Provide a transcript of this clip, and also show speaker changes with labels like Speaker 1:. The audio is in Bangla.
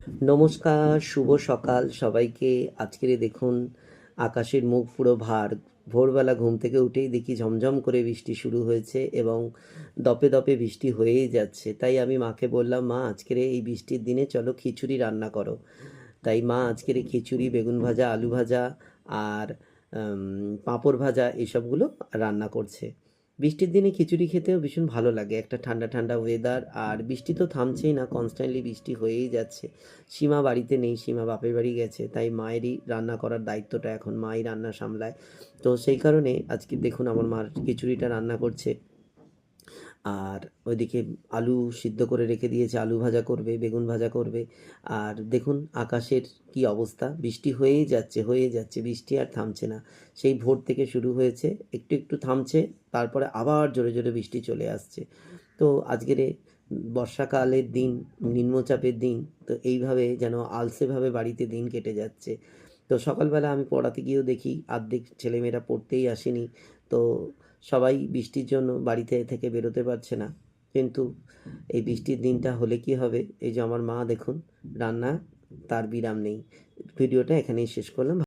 Speaker 1: নমস্কার, শুভ সকাল সবাইকে। আজকের দেখুন আকাশের মুখ পুরো ভার। ভোরবেলা ঘুম থেকে উঠেই দেখি ঝমঝম করে বৃষ্টি শুরু হয়েছে এবং দপে দপে বৃষ্টি হয়েই যাচ্ছে। তাই আমি মাকে বললাম, মা আজকের এই বৃষ্টির দিনে চলো খিচুড়ি রান্না করো। তাই মা আজকের খিচুড়ি, বেগুন ভাজা, আলু ভাজা আর পাঁপড় ভাজা এসবগুলো রান্না করছে। বৃষ্টির দিনে খিচুড়ি খেতেও ভীষণ ভালো লাগে, একটা ঠান্ডা ঠান্ডা ওয়েদার। আর বৃষ্টি তো থামছেই না, কনস্ট্যান্টলি বৃষ্টি হয়েই যাচ্ছে। সীমা বাড়িতে নেই, সীমা বাপের বাড়ি গেছে, তাই মায়েরই রান্না করার দায়িত্বটা এখন মাই রান্না সামলায়। তো সেই কারণে আজকে দেখুন আমার মার খিচুড়িটা রান্না করছে। আর ওইদিকে আলু সিদ্ধ করে রেখে দিয়েছে, আলু ভাজা করবে, বেগুন ভাজা করবে। আর দেখুন আকাশের কি অবস্থা, বৃষ্টি হয়েই যাচ্ছে হয়ে যাচ্ছে, বৃষ্টি আর থামছে না। সেই ভোর থেকে শুরু হয়েছে, একটু একটু থামছে, তারপরে আবার জোরে জোরে বৃষ্টি চলে আসছে। তো আজকের বর্ষাকালের দিন, নিম্নচাপের দিন, তো এইভাবে যেন আলসেভাবে বাড়িতে দিন কেটে যাচ্ছে। তো সকালবেলা আমি পড়াতে গিয়েও দেখি অর্ধেক ছেলেমেয়েরা পড়তেই আসেনি। তো সবাই বৃষ্টির জন্য বাড়িতে থেকে বেরোতে পারছে না। কিন্তু এই বৃষ্টির দিনটা হলে কি হবে, এই যে আমার মা দেখুন রান্না, তার বিরাম নেই। ভিডিওটা এখানেই শেষ করলাম।